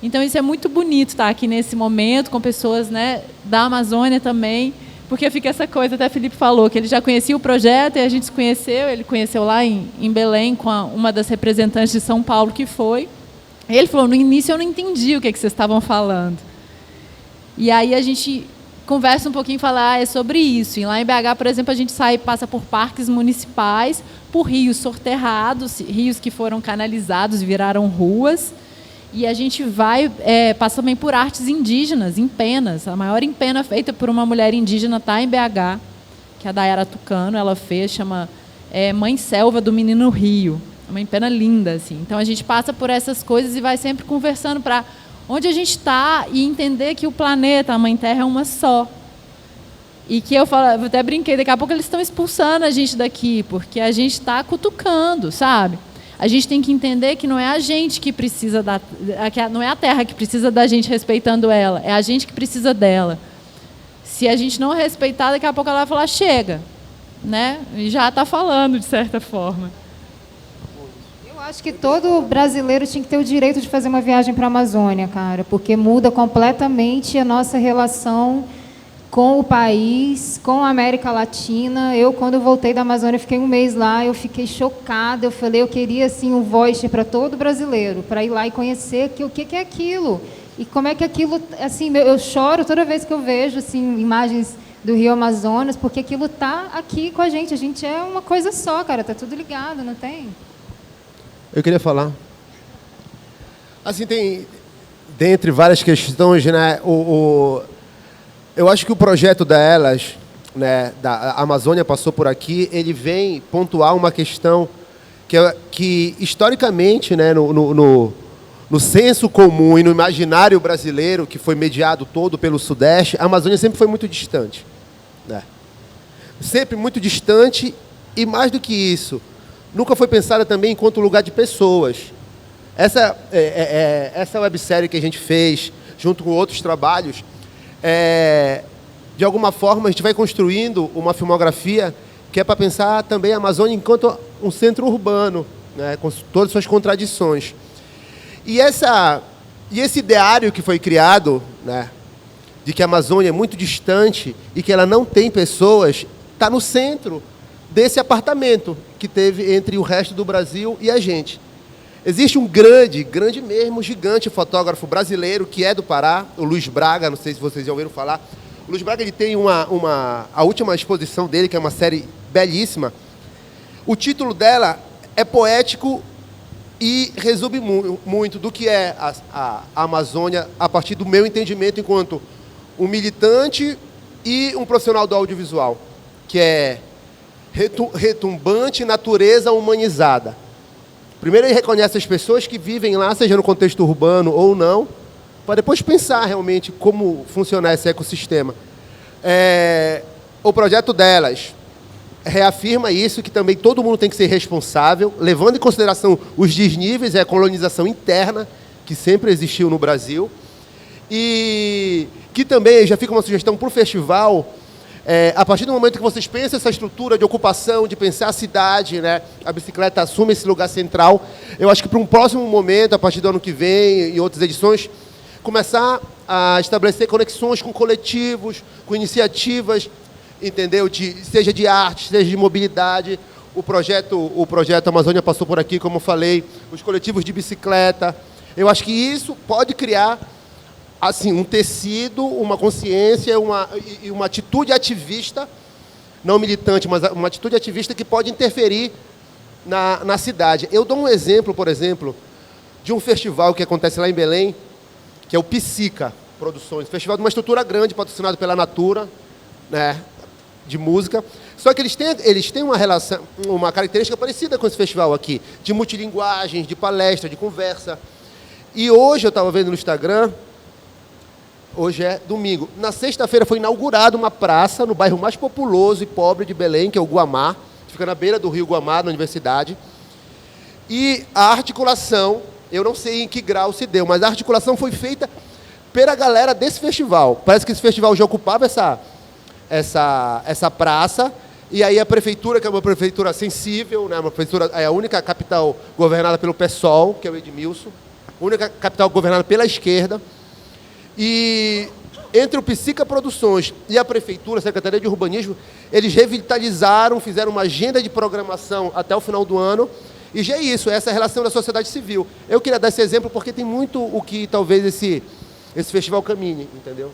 Então, isso é muito bonito estar aqui nesse momento, com pessoas, né, da Amazônia também, porque fica essa coisa, até Felipe falou, que ele já conhecia o projeto e a gente se conheceu, ele conheceu lá em Belém com uma das representantes de São Paulo que foi. E ele falou, no início eu não entendi o que vocês estavam falando. E aí a gente conversa um pouquinho e fala, é sobre isso. E lá em BH, por exemplo, a gente passa por parques municipais, por rios soterrados, rios que foram canalizados, viraram ruas. E a gente passa também por artes indígenas, em penas. A maior empena feita por uma mulher indígena está em BH, que é a Dayara Tucano, ela fez, chama Mãe Selva do Menino Rio. É uma empena linda, assim. Então, a gente passa por essas coisas e vai sempre conversando para onde a gente está e entender que o planeta, a Mãe Terra, é uma só. E que eu até brinquei, daqui a pouco eles estão expulsando a gente daqui, porque a gente está cutucando, sabe? A gente tem que entender que não é a gente que precisa não é a Terra que precisa da gente respeitando ela, é a gente que precisa dela. Se a gente não respeitar, daqui a pouco ela vai falar, chega, né? E já está falando, de certa forma. Eu acho que todo brasileiro tinha que ter o direito de fazer uma viagem para a Amazônia, cara, porque muda completamente a nossa relação com o país, com a América Latina. Eu, quando eu voltei da Amazônia, fiquei um mês lá, eu fiquei chocada. Eu falei, eu queria assim um voucher para todo brasileiro, para ir lá e conhecer o que é aquilo. E como é que aquilo, assim, eu choro toda vez que eu vejo assim imagens do Rio Amazonas, porque aquilo tá aqui com a gente é uma coisa só, cara, tá tudo ligado, não tem? Eu queria falar. Assim, tem, dentre várias questões, né, eu acho que o projeto delas, né, da Amazônia Passou por Aqui, ele vem pontuar uma questão que historicamente, né, no senso comum e no imaginário brasileiro, que foi mediado todo pelo Sudeste, a Amazônia sempre foi muito distante. Né? Sempre muito distante e, mais do que isso, nunca foi pensada também enquanto lugar de pessoas. Essa websérie que a gente fez, junto com outros trabalhos, de alguma forma, a gente vai construindo uma filmografia que é para pensar também a Amazônia enquanto um centro urbano, né, com todas as suas contradições. E esse ideário que foi criado, né, de que a Amazônia é muito distante e que ela não tem pessoas, está no centro desse apartamento que teve entre o resto do Brasil e a gente. Existe um grande mesmo, gigante fotógrafo brasileiro, que é do Pará, o Luiz Braga, não sei se vocês já ouviram falar. O Luiz Braga ele tem a última exposição dele, que é uma série belíssima. O título dela é poético e resume muito do que é a Amazônia a partir do meu entendimento enquanto um militante e um profissional do audiovisual, que é retumbante natureza humanizada. Primeiro ele reconhece as pessoas que vivem lá, seja no contexto urbano ou não, para depois pensar realmente como funcionar esse ecossistema. O projeto delas reafirma isso, que também todo mundo tem que ser responsável, levando em consideração os desníveis e a colonização interna, que sempre existiu no Brasil, e que também, já fica uma sugestão para o festival, a partir do momento que vocês pensam essa estrutura de ocupação, de pensar a cidade, né, a bicicleta assume esse lugar central, eu acho que para um próximo momento, a partir do ano que vem e outras edições, começar a estabelecer conexões com coletivos, com iniciativas, entendeu? Seja de arte, seja de mobilidade. O projeto Amazônia Passou por Aqui, como eu falei, os coletivos de bicicleta. Eu acho que isso pode criar assim, um tecido, uma consciência e uma atitude ativista, não militante, mas uma atitude ativista que pode interferir na cidade. Eu dou um exemplo, por exemplo, de um festival que acontece lá em Belém, que é o Psica Produções, festival de uma estrutura grande, patrocinado pela Natura, né, de música. Só que eles têm uma relação, uma característica parecida com esse festival aqui, de multilinguagens, de palestra, de conversa. E hoje eu estava vendo no Instagram, hoje é domingo, na sexta-feira foi inaugurada uma praça no bairro mais populoso e pobre de Belém, que é o Guamá, que fica na beira do rio Guamá, na universidade. E a articulação, eu não sei em que grau se deu, mas a articulação foi feita pela galera desse festival. Parece que esse festival já ocupava essa praça, e aí a prefeitura, que é uma prefeitura sensível, né, uma prefeitura, é a única capital governada pelo PSOL, que é o Edmilson, única capital governada pela esquerda. E entre o Psica Produções e a Prefeitura, a Secretaria de Urbanismo, eles revitalizaram, fizeram uma agenda de programação até o final do ano. E já é isso, essa é a relação da sociedade civil. Eu queria dar esse exemplo porque tem muito o que talvez esse festival caminhe, entendeu?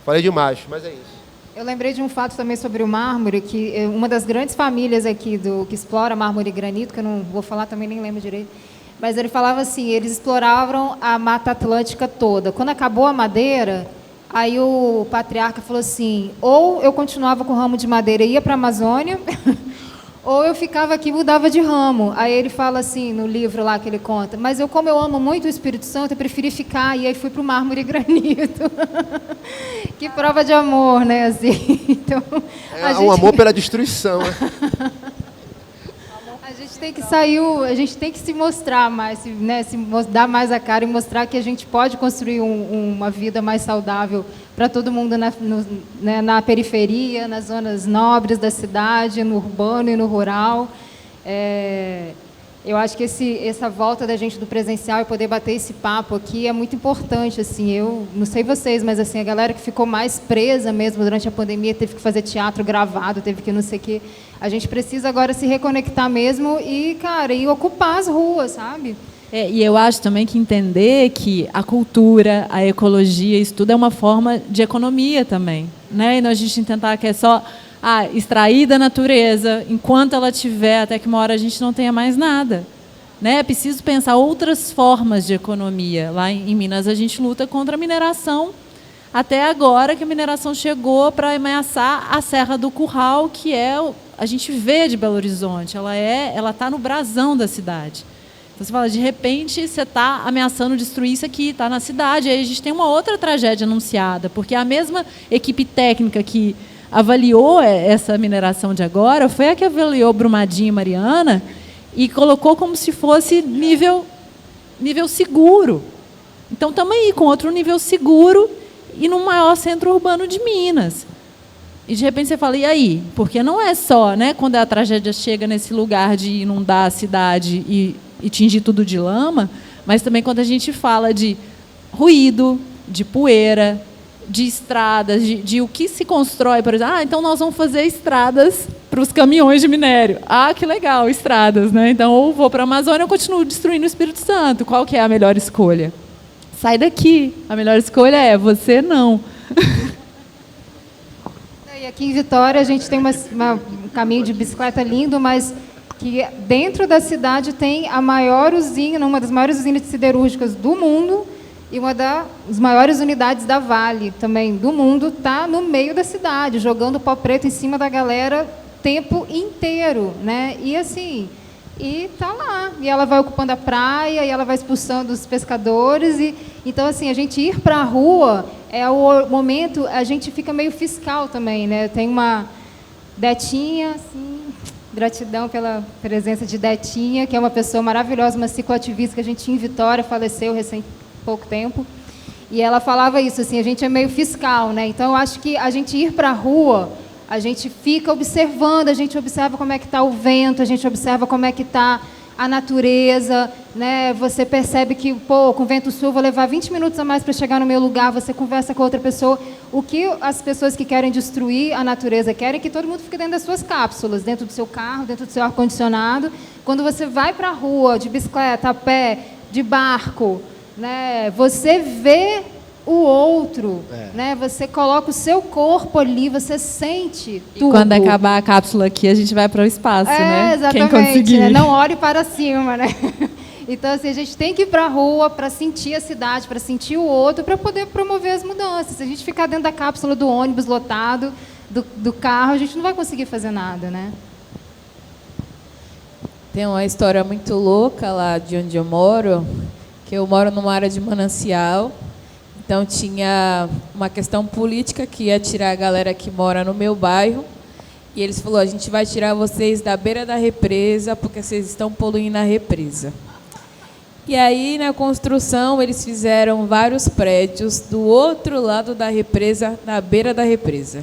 Falei demais, mas é isso. Eu lembrei de um fato também sobre o mármore, que uma das grandes famílias aqui que explora mármore e granito, que eu não vou falar também, nem lembro direito, mas ele falava assim, eles exploravam a Mata Atlântica toda. Quando acabou a madeira, aí o patriarca falou assim, ou eu continuava com o ramo de madeira e ia para a Amazônia, ou eu ficava aqui e mudava de ramo. Aí ele fala assim, no livro lá que ele conta, mas como eu amo muito o Espírito Santo, eu preferi ficar, e aí fui para o mármore e granito. Que prova de amor, né? Assim, então, um amor pela destruição, né? A gente tem que sair, a gente tem que se mostrar mais, né? Dar mais a cara e mostrar que a gente pode construir uma vida mais saudável para todo mundo na periferia, nas zonas nobres da cidade, no urbano e no rural. Eu acho que essa volta da gente do presencial e poder bater esse papo aqui é muito importante. Assim, eu não sei vocês, mas assim, a galera que ficou mais presa mesmo durante a pandemia, teve que fazer teatro gravado, teve que não sei o quê. A gente precisa agora se reconectar mesmo e, cara, e ocupar as ruas, sabe? E eu acho também que entender que a cultura, a ecologia, isso tudo é uma forma de economia também, né? E não a gente tentar que é só extrair da natureza, enquanto ela tiver, até que uma hora a gente não tenha mais nada, né? É preciso pensar outras formas de economia. Lá em Minas a gente luta contra a mineração, até agora que a mineração chegou para ameaçar a Serra do Curral, que a gente vê de Belo Horizonte, ela está no brasão da cidade. Então, você fala, de repente, você está ameaçando destruir isso aqui, está na cidade. Aí a gente tem uma outra tragédia anunciada, porque a mesma equipe técnica que avaliou essa mineração de agora foi a que avaliou Brumadinho e Mariana e colocou como se fosse nível seguro. Então, estamos aí com outro nível seguro e no maior centro urbano de Minas. E, de repente, você fala, e aí? Porque não é só, né, quando a tragédia chega nesse lugar de inundar a cidade e tingir tudo de lama, mas também quando a gente fala de ruído, de poeira, de estradas, de o que se constrói, por exemplo, então nós vamos fazer estradas para os caminhões de minério. Que legal, estradas, né? Então, ou vou para a Amazônia ou continuo destruindo o Espírito Santo. Qual que é a melhor escolha? Sai daqui. A melhor escolha é você não. E aqui em Vitória a gente tem um caminho de bicicleta lindo, mas que dentro da cidade tem a maior usina, uma das maiores usinas siderúrgicas do mundo, e uma das maiores unidades da Vale também do mundo está no meio da cidade, jogando pó preto em cima da galera o tempo inteiro, né? E assim, tá lá. E ela vai ocupando a praia, e ela vai expulsando os pescadores. Então, assim, a gente ir para a rua é o momento, a gente fica meio fiscal também, né? Tem uma Detinha, assim, gratidão pela presença de Detinha, que é uma pessoa maravilhosa, uma cicloativista que a gente tinha em Vitória, faleceu pouco tempo, e ela falava isso, assim, a gente é meio fiscal, né? Então, eu acho que a gente ir para a rua, a gente fica observando, a gente observa como é que está o vento, a gente observa como é que está a natureza, né? Você percebe que, com vento sul, vou levar 20 minutos a mais para chegar no meu lugar, você conversa com outra pessoa. O que as pessoas que querem destruir a natureza querem é que todo mundo fique dentro das suas cápsulas, dentro do seu carro, dentro do seu ar-condicionado. Quando você vai para a rua, de bicicleta, a pé, de barco, né? Você vê o outro, né? Você coloca o seu corpo ali, você sente tudo. E quando acabar a cápsula aqui, a gente vai para o espaço, né? Exatamente. Quem conseguir. Né? Não olhe para cima, né? Então, assim, a gente tem que ir para a rua para sentir a cidade, para sentir o outro, para poder promover as mudanças. Se a gente ficar dentro da cápsula do ônibus lotado, do carro, a gente não vai conseguir fazer nada, né? Tem uma história muito louca lá de onde eu moro, que eu moro numa área de manancial. Então, tinha uma questão política que ia tirar a galera que mora no meu bairro. E eles falaram, a gente vai tirar vocês da beira da represa, porque vocês estão poluindo a represa. E aí, na construção, eles fizeram vários prédios do outro lado da represa, na beira da represa.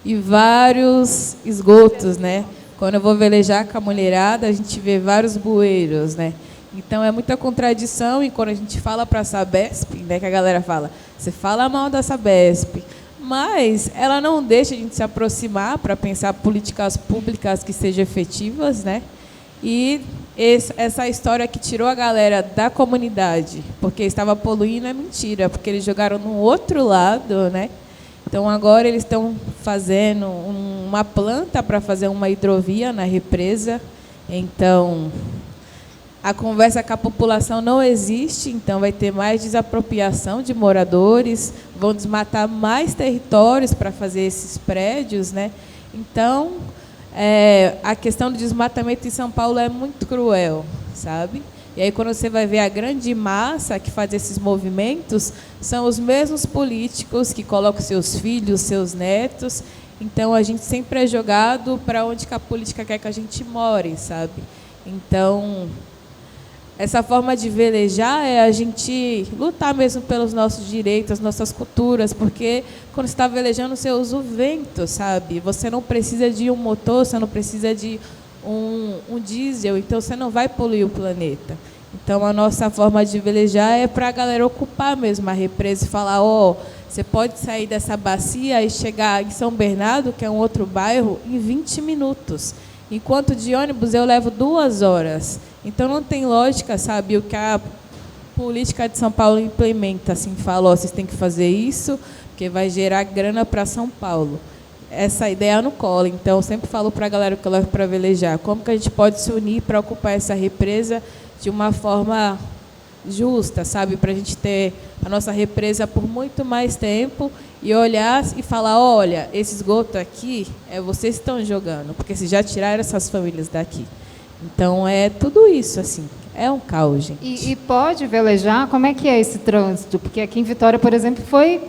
E vários esgotos, né? Quando eu vou velejar com a mulherada, a gente vê vários bueiros, né? Então, é muita contradição, e quando a gente fala para a Sabesp, né, que a galera fala, você fala mal da Sabesp, mas ela não deixa a gente se aproximar para pensar políticas públicas que sejam efetivas, né? E essa história que tirou a galera da comunidade, porque estava poluindo, é mentira, porque eles jogaram no outro lado, né? Então, agora eles estão fazendo uma planta para fazer uma hidrovia na represa. Então, a conversa com a população não existe, então vai ter mais desapropriação de moradores, vão desmatar mais territórios para fazer esses prédios, né? Então, a questão do desmatamento em São Paulo é muito cruel, sabe? E aí, quando você vai ver a grande massa que faz esses movimentos, são os mesmos políticos que colocam seus filhos, seus netos. Então, a gente sempre é jogado para onde que a política quer que a gente more, sabe? Então, essa forma de velejar é a gente lutar mesmo pelos nossos direitos, as nossas culturas, porque quando você está velejando, você usa o vento, sabe? Você não precisa de um motor, você não precisa de um diesel, então você não vai poluir o planeta. Então, a nossa forma de velejar é para a galera ocupar mesmo a represa e falar, você pode sair dessa bacia e chegar em São Bernardo, que é um outro bairro, em 20 minutos. Enquanto de ônibus eu levo 2 horas. Então, não tem lógica, sabe, o que a política de São Paulo implementa, assim, fala, vocês têm que fazer isso, porque vai gerar grana para São Paulo. Essa ideia não cola. Então, eu sempre falo para a galera que eu levo para velejar, como que a gente pode se unir para ocupar essa represa de uma forma justa, sabe, para a gente ter a nossa represa por muito mais tempo e olhar e falar, olha, esse esgoto aqui, vocês que estão jogando, porque vocês já tiraram essas famílias daqui. Então, é tudo isso, assim, é um caos, gente. E pode velejar? Como é que é esse trânsito? Porque aqui em Vitória, por exemplo, foi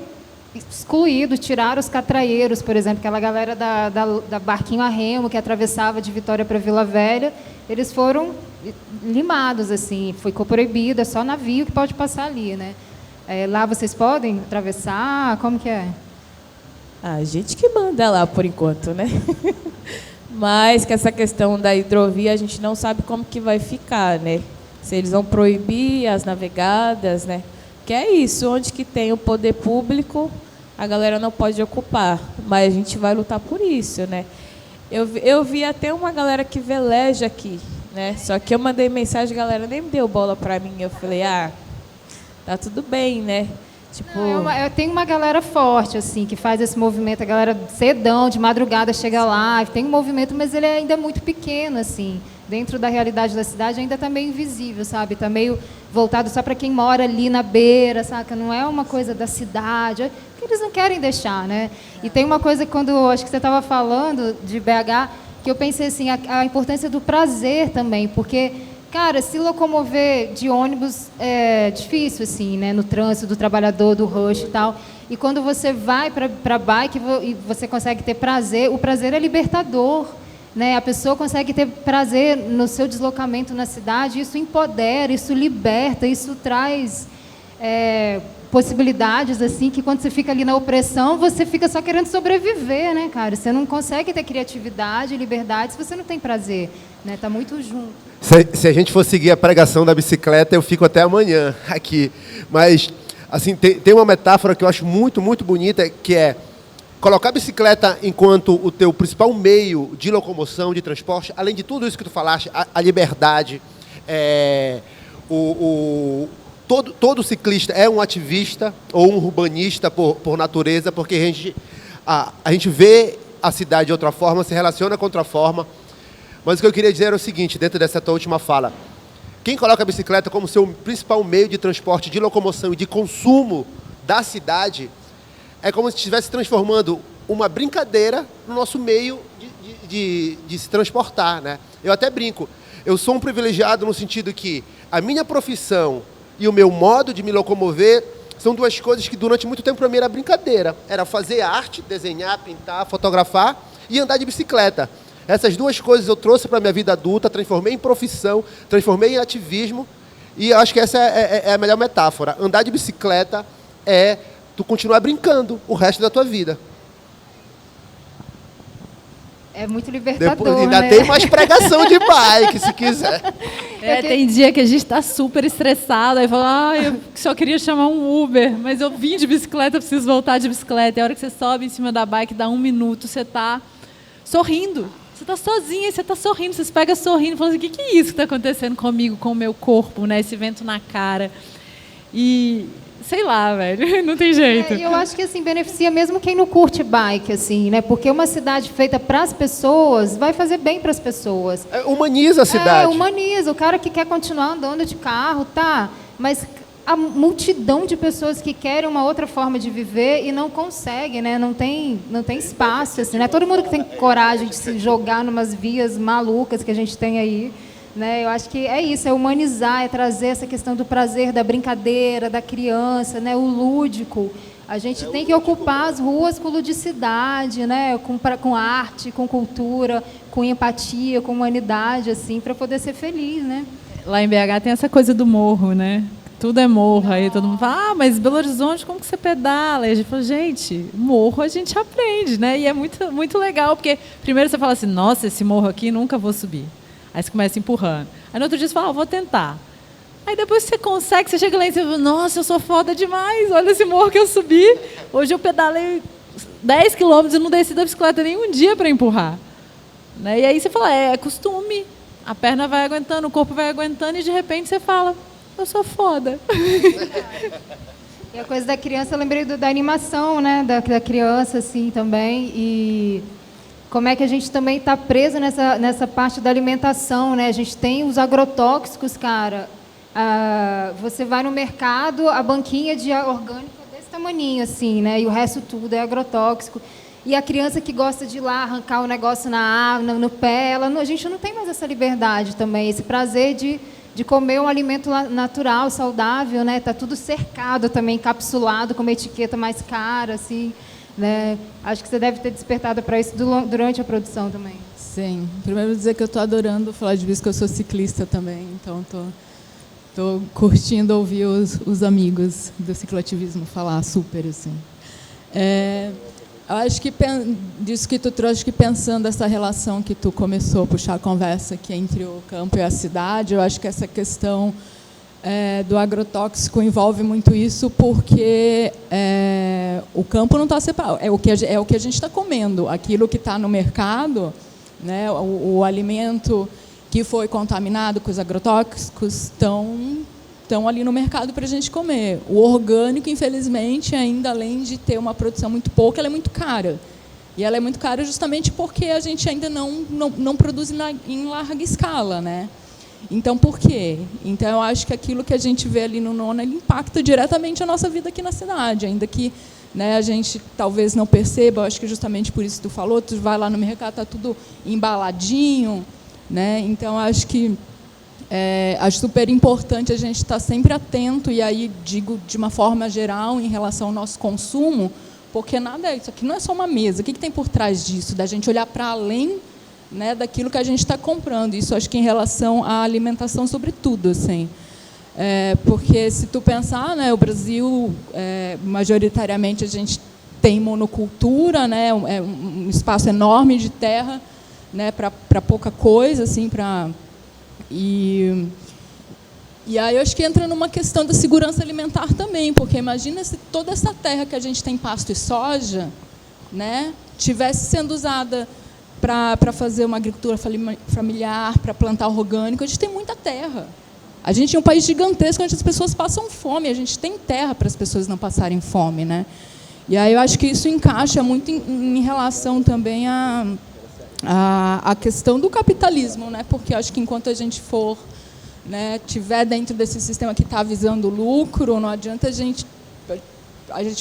excluído, tiraram os catraieiros, por exemplo, aquela galera da barquinho a remo que atravessava de Vitória para Vila Velha, eles foram limados, assim, ficou proibido, é só navio que pode passar ali, né? Lá vocês podem atravessar? Como que é? A gente que manda lá, por enquanto, né? Mas que essa questão da hidrovia, a gente não sabe como que vai ficar, né? Se eles vão proibir as navegadas, né? Que é isso, onde que tem o poder público, a galera não pode ocupar, mas a gente vai lutar por isso, né? Eu vi até uma galera que veleja aqui, né? Só que eu mandei mensagem, a galera nem me deu bola para mim, eu falei, tá tudo bem, né? Tipo... Tem uma galera forte, assim, que faz esse movimento, a galera cedão, de madrugada, chega lá, tem um movimento, mas ele ainda é muito pequeno, assim, dentro da realidade da cidade, ainda está meio invisível, sabe? Está meio voltado só para quem mora ali na beira, saca? Não é uma coisa da cidade, que eles não querem deixar, né? E tem uma coisa, acho que você estava falando de BH, que eu pensei assim, a importância do prazer também, porque... Cara, se locomover de ônibus é difícil, assim, né? No trânsito do trabalhador, do rush e tal. E quando você vai para bike e você consegue ter prazer, o prazer é libertador, né? A pessoa consegue ter prazer no seu deslocamento na cidade, isso empodera, isso liberta, isso traz possibilidades, assim, que quando você fica ali na opressão, você fica só querendo sobreviver, né, cara? Você não consegue ter criatividade e liberdade se você não tem prazer, né? Tá muito junto. Se a gente for seguir a pregação da bicicleta, eu fico até amanhã aqui. Mas, assim, tem uma metáfora que eu acho muito, muito bonita, que é colocar a bicicleta enquanto o teu principal meio de locomoção, de transporte, além de tudo isso que tu falaste, a liberdade, todo ciclista é um ativista ou um urbanista por natureza, porque a gente vê a cidade de outra forma, se relaciona com outra forma. Mas o que eu queria dizer era o seguinte, dentro dessa tua última fala. Quem coloca a bicicleta como seu principal meio de transporte, de locomoção e de consumo da cidade, é como se estivesse transformando uma brincadeira no nosso meio de se transportar, né? Eu até brinco. Eu sou um privilegiado no sentido que a minha profissão e o meu modo de me locomover são duas coisas que durante muito tempo para mim era brincadeira. Era fazer arte, desenhar, pintar, fotografar e andar de bicicleta. Essas duas coisas eu trouxe para a minha vida adulta, transformei em profissão, transformei em ativismo, e acho que essa é a melhor metáfora. Andar de bicicleta é tu continuar brincando o resto da tua vida. É muito libertador, Depois, ainda né? tem mais pregação de bike, se quiser. Tem dia que a gente está super estressado, aí fala, eu só queria chamar um Uber, mas eu vim de bicicleta, preciso voltar de bicicleta. E a hora que você sobe em cima da bike, dá 1 minuto, você está sorrindo. Você está sozinha, você está sorrindo, você se pega sorrindo, falando assim, o que é isso que está acontecendo comigo, com o meu corpo, né? Esse vento na cara. E... sei lá, velho, não tem jeito. Eu acho que assim beneficia mesmo quem não curte bike, assim, né? Porque uma cidade feita para as pessoas vai fazer bem para as pessoas. Humaniza a cidade. Humaniza. O cara que quer continuar andando de carro, tá? Mas a multidão de pessoas que querem uma outra forma de viver e não conseguem, né? Não tem espaço, assim, né? Todo mundo que tem coragem de se jogar numas vias malucas que a gente tem aí. Né? Eu acho que é isso, é humanizar, é trazer essa questão do prazer, da brincadeira, da criança, né? O lúdico. A gente tem que ocupar as ruas com ludicidade, né? Com arte, com cultura, com empatia, com humanidade, assim, para poder ser feliz, né? Lá em BH tem essa coisa do morro, né? Tudo é morro, aí todo mundo fala, mas Belo Horizonte, como que você pedala? E a gente fala, gente, morro a gente aprende, né? E é muito, muito legal, porque primeiro você fala assim, nossa, esse morro aqui nunca vou subir. Aí você começa empurrando. Aí no outro dia você fala, vou tentar. Aí depois você consegue, você chega lá e você fala, nossa, eu sou foda demais, olha esse morro que eu subi. Hoje eu pedalei 10 quilômetros e não desci da bicicleta nenhum dia para empurrar. Né? E aí você fala, é costume. A perna vai aguentando, o corpo vai aguentando e de repente você fala, eu sou foda. E a coisa da criança, eu lembrei da animação, né? Da criança, assim, também. E... como é que a gente também está preso nessa parte da alimentação, né? A gente tem os agrotóxicos, cara. Você vai no mercado, a banquinha de orgânico é desse tamaninho, assim, né? E o resto tudo é agrotóxico. E a criança que gosta de ir lá arrancar o negócio no pé, a gente não tem mais essa liberdade também, esse prazer de comer um alimento natural, saudável, né? Tá tudo cercado também, encapsulado, com uma etiqueta mais cara, assim. Né? Acho que você deve ter despertado para isso durante a produção também. Sim. Primeiro dizer que eu estou adorando falar de bicho, que eu sou ciclista também, então estou curtindo ouvir os amigos do cicloativismo falar super, assim. Eu acho que disso que tu trouxe, que pensando essa relação que tu começou a puxar a conversa aqui entre o campo e a cidade, eu acho que essa questão do agrotóxico envolve muito isso, porque o campo não está separado. É o que a gente está comendo. Aquilo que está no mercado, né, o alimento que foi contaminado com os agrotóxicos, estão ali no mercado para a gente comer. O orgânico, infelizmente, ainda além de ter uma produção muito pouca, ela é muito cara. E ela é muito cara justamente porque a gente ainda não produz em larga escala, né? Então, por quê? Então, eu acho que aquilo que a gente vê ali no Nona, ele impacta diretamente a nossa vida aqui na cidade, ainda que, né, a gente talvez não perceba. Eu acho que justamente por isso que tu falou, tu vai lá no mercado, está tudo embaladinho, né? Então, acho que acho super importante a gente estar sempre atento, e aí digo de uma forma geral em relação ao nosso consumo, porque nada, isso aqui não é só uma mesa. O que tem por trás disso? Da gente olhar para além, né, daquilo que a gente está comprando. Isso acho que em relação à alimentação, sobretudo, assim. Porque se tu pensar, né, o Brasil, majoritariamente a gente tem monocultura, né, um espaço enorme de terra, né, para pouca coisa, assim, e aí eu acho que entra numa questão da segurança alimentar também, porque imagina se toda essa terra que a gente tem pasto e soja, né, tivesse sendo usada para fazer uma agricultura familiar, para plantar orgânico. A gente tem muita terra. A gente é um país gigantesco onde as pessoas passam fome. A gente tem terra para as pessoas não passarem fome, né? E aí eu acho que isso encaixa muito em relação também à questão do capitalismo, né? Porque eu acho que enquanto a gente for, né, tiver dentro desse sistema que está visando lucro, não adianta a gente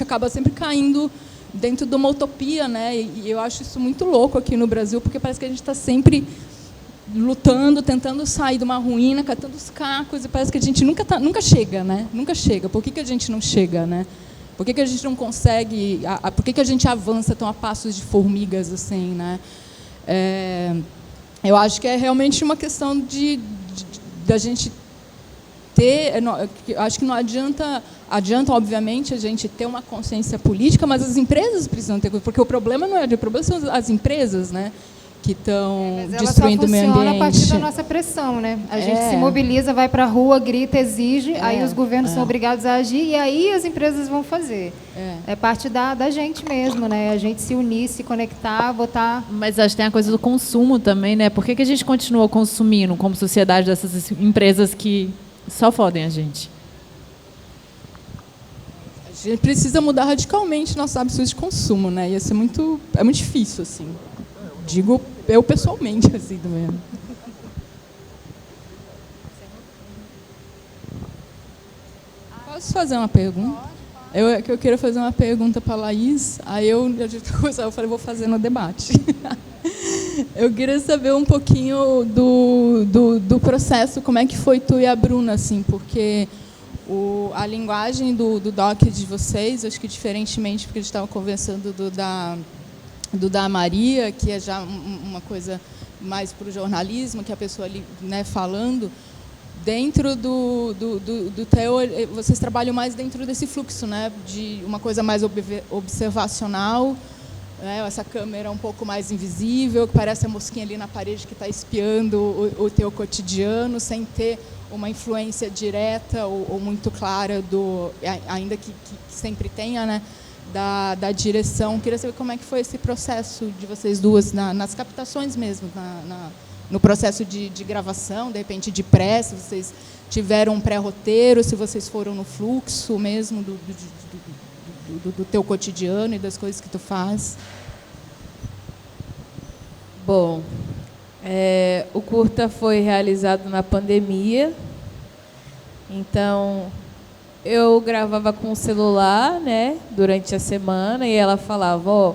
acaba sempre caindo dentro de uma utopia, né? E eu acho isso muito louco aqui no Brasil, porque parece que a gente está sempre lutando, tentando sair de uma ruína, catando os cacos, e parece que a gente nunca chega, né? Nunca chega. Por que a gente não chega, né? Por que a gente não consegue? Por que a gente avança tão a passos de formigas, assim, né? Eu acho que é realmente uma questão da gente ter. Eu acho que não adianta, obviamente, a gente ter uma consciência política, mas as empresas precisam ter, porque o problema não é o problema são as empresas, né? estão Mas ela destruindo o só meio funciona ambiente. a partir da nossa pressão, né? A gente se mobiliza, vai para a rua, grita, exige, aí os governos são obrigados a agir e aí as empresas vão fazer. É parte da gente mesmo, né? A gente se unir, se conectar, botar... Mas acho que tem a coisa do consumo também, né? Por que a gente continua consumindo como sociedade dessas empresas que só fodem a gente? A gente precisa mudar radicalmente nossos hábitos de consumo, né? Ia ser muito difícil, assim. Digo eu pessoalmente, assim, do mesmo. Posso fazer uma pergunta? Eu quero fazer uma pergunta para a Laís, aí eu falei, vou fazer no debate. Eu queria saber um pouquinho do processo, como é que foi tu e a Bruna, assim, porque a linguagem do doc de vocês, acho que diferentemente, porque a gente estava conversando do da Maria, que é já uma coisa mais para o jornalismo, que a pessoa ali, né, falando, dentro do teu, vocês trabalham mais dentro desse fluxo, né, de uma coisa mais observacional, né, essa câmera um pouco mais invisível, que parece a mosquinha ali na parede que está espiando o teu cotidiano, sem ter uma influência direta ou muito clara, ainda que sempre tenha, né, da direção. Queria saber como é que foi esse processo de vocês duas nas captações mesmo, no processo de gravação, de repente de pré, se vocês tiveram um pré-roteiro, se vocês foram no fluxo mesmo do teu cotidiano e das coisas que tu faz. Bom, o curta foi realizado na pandemia, então eu gravava com o celular, né, durante a semana, e ela falava, ó,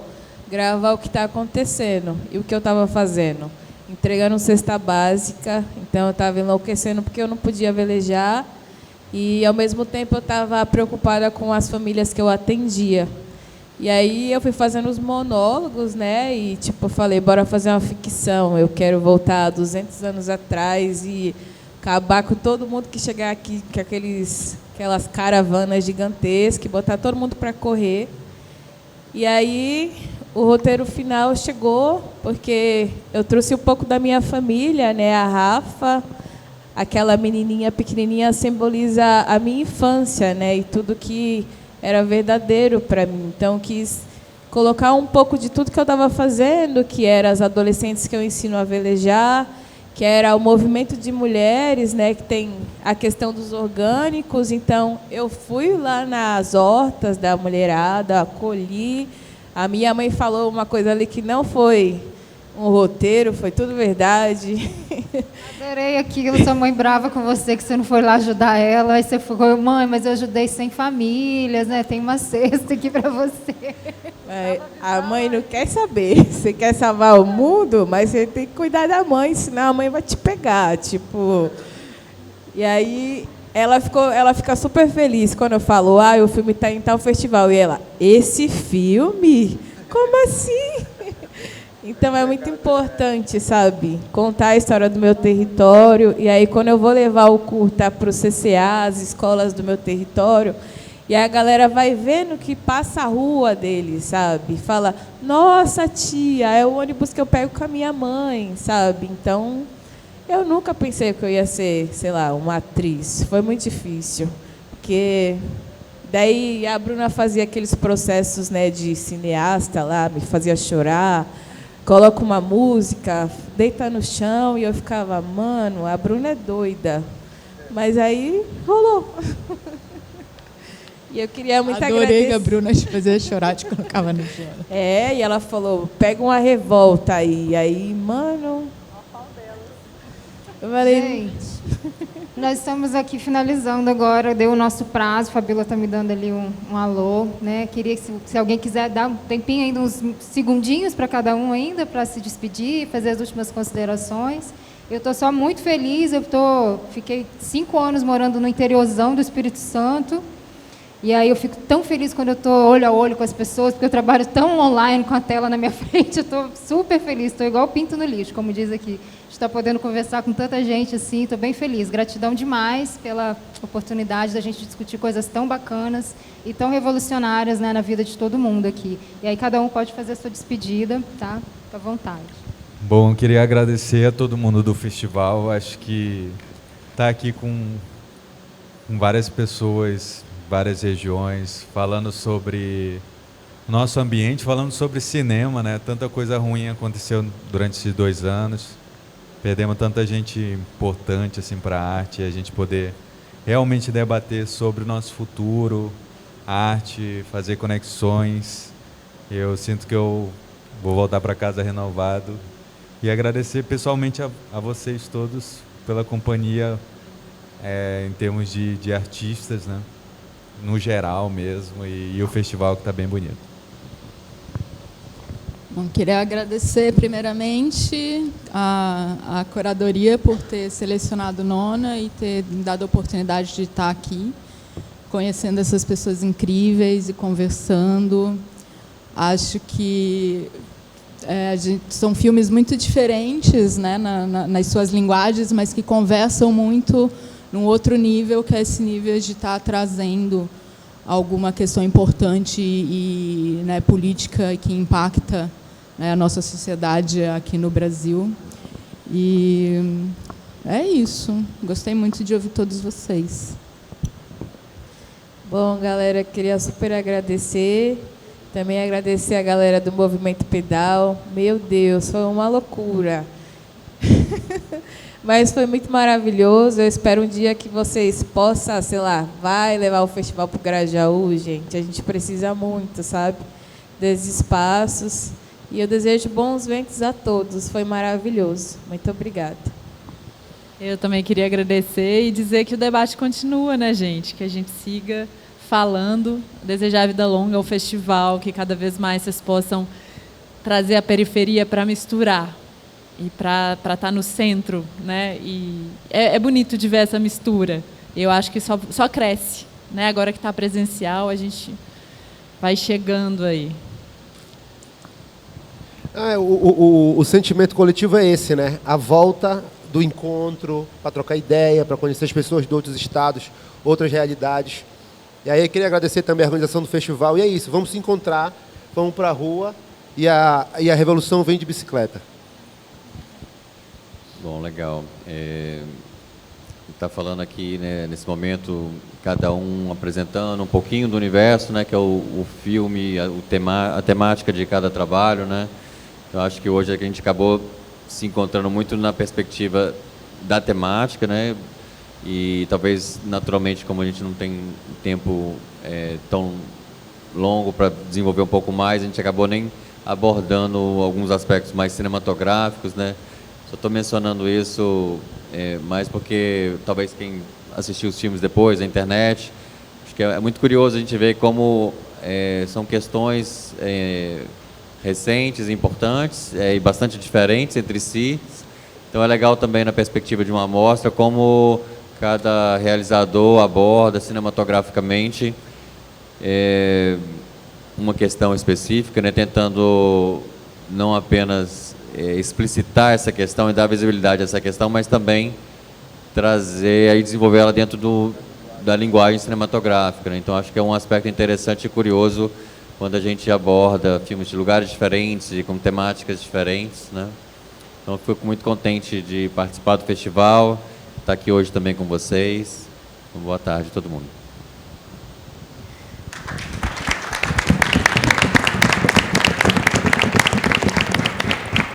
gravar o que está acontecendo. E o que eu estava fazendo? Entregando cesta básica, então eu estava enlouquecendo porque eu não podia velejar, e ao mesmo tempo eu estava preocupada com as famílias que eu atendia. E aí eu fui fazendo os monólogos, né, e tipo, eu falei, bora fazer uma ficção, eu quero voltar 200 anos atrás e acabar com todo mundo que chegar aqui, com aquelas caravanas gigantescas, botar todo mundo para correr. E aí o roteiro final chegou, porque eu trouxe um pouco da minha família, né? A Rafa, aquela menininha pequenininha, simboliza a minha infância, né? E tudo que era verdadeiro para mim. Então, quis colocar um pouco de tudo que eu estava fazendo, que eram as adolescentes que eu ensino a velejar, que era o movimento de mulheres, né, que tem a questão dos orgânicos. Então, eu fui lá nas hortas da mulherada, acolhi. A minha mãe falou uma coisa ali que não foi um roteiro, foi tudo verdade. Adorei aquilo, sua mãe brava com você, que você não foi lá ajudar ela. Aí você falou, mãe, mas eu ajudei 100 famílias, né? Tem uma cesta aqui para você. A mãe não quer saber. Você quer salvar o mundo, mas você tem que cuidar da mãe, senão a mãe vai te pegar. Tipo. E aí ela fica super feliz quando eu falo, o filme está em tal festival. E ela, esse filme? Como assim? Então, é muito importante, sabe, contar a história do meu território. E aí, quando eu vou levar o curta para o CCA, as escolas do meu território, e a galera vai vendo que passa a rua deles, sabe? Fala, nossa, tia, é o ônibus que eu pego com a minha mãe, sabe? Então, eu nunca pensei que eu ia ser, sei lá, uma atriz. Foi muito difícil. Porque daí a Bruna fazia aqueles processos, né, de cineasta lá, me fazia chorar. Coloca uma música, deita no chão, e eu ficava, mano, a Bruna é doida. Mas aí rolou. E eu queria muito agradecer. Adorei que a Bruna te fazia chorar, te colocava no chão. E ela falou, pega uma revolta aí. E aí, mano... Eu falei... Gente, nós estamos aqui finalizando agora, deu o nosso prazo, a Fabíola está me dando ali um alô, né? Queria que se alguém quiser dar um tempinho, ainda uns segundinhos para cada um ainda, para se despedir, fazer as últimas considerações. Eu estou só muito feliz, fiquei 5 anos morando no interiorzão do Espírito Santo, e aí eu fico tão feliz quando eu estou olho a olho com as pessoas, porque eu trabalho tão online com a tela na minha frente, eu estou super feliz, estou igual pinto no lixo, como diz aqui. Está podendo conversar com tanta gente assim, estou bem feliz. Gratidão demais pela oportunidade da gente discutir coisas tão bacanas e tão revolucionárias, né, na vida de todo mundo aqui. E aí cada um pode fazer a sua despedida, tá? Fica à vontade. Bom, queria agradecer a todo mundo do festival. Acho que estar aqui com várias pessoas, várias regiões, falando sobre o nosso ambiente, falando sobre cinema, né? Tanta coisa ruim aconteceu durante esses 2 anos. Perdemos tanta gente importante assim, para a arte, e a gente poder realmente debater sobre o nosso futuro, arte, fazer conexões. Eu sinto que eu vou voltar para casa renovado. E agradecer pessoalmente a vocês todos pela companhia, em termos de artistas, né? No geral mesmo, e o festival que está bem bonito. Bom, queria agradecer primeiramente a curadoria por ter selecionado Nona e ter dado a oportunidade de estar aqui, conhecendo essas pessoas incríveis e conversando. Acho que são filmes muito diferentes, né, nas suas linguagens, mas que conversam muito num outro nível, que é esse nível de estar trazendo alguma questão importante e né, política que impacta, né, a nossa sociedade aqui no Brasil. E é isso. Gostei muito de ouvir todos vocês. Bom, galera, queria super agradecer. Também agradecer a galera do Movimento Pedal. Meu Deus, foi uma loucura. Mas foi muito maravilhoso. Eu espero um dia que vocês possam, sei lá, vai levar o festival para o Grajaú, gente. A gente precisa muito, sabe, desses espaços. E eu desejo bons ventos a todos. Foi maravilhoso. Muito obrigada. Eu também queria agradecer e dizer que o debate continua, né, gente? Que a gente siga falando, desejar vida longa ao festival, que cada vez mais vocês possam trazer a periferia para misturar e para estar no centro, né? E é bonito de ver essa mistura. Eu acho que só cresce, né? Agora que está presencial, a gente vai chegando aí. O sentimento coletivo é esse, né? A volta do encontro, para trocar ideia, para conhecer as pessoas de outros estados, outras realidades. E aí eu queria agradecer também a organização do festival. E é isso, vamos se encontrar, vamos para a rua e a revolução vem de bicicleta. Bom, legal. Está falando aqui, né, nesse momento, cada um apresentando um pouquinho do universo, né, que é o filme, a temática de cada trabalho, né? Eu acho que hoje a gente acabou se encontrando muito na perspectiva da temática, né? E talvez, naturalmente, como a gente não tem tempo tão longo para desenvolver um pouco mais, a gente acabou nem abordando alguns aspectos mais cinematográficos, né? Só estou mencionando isso mais porque talvez quem assistiu os filmes depois, na internet, acho que é muito curioso a gente ver como são questões recentes, importantes e bastante diferentes entre si. Então é legal também na perspectiva de uma amostra como cada realizador aborda cinematograficamente uma questão específica, né, tentando não apenas explicitar essa questão e dar visibilidade a essa questão, mas também trazer e desenvolver ela dentro da linguagem cinematográfica, né? Então acho que é um aspecto interessante e curioso quando a gente aborda filmes de lugares diferentes e com temáticas diferentes, né? Então fico muito contente de participar do festival, estar aqui hoje também com vocês. Boa tarde a todo mundo.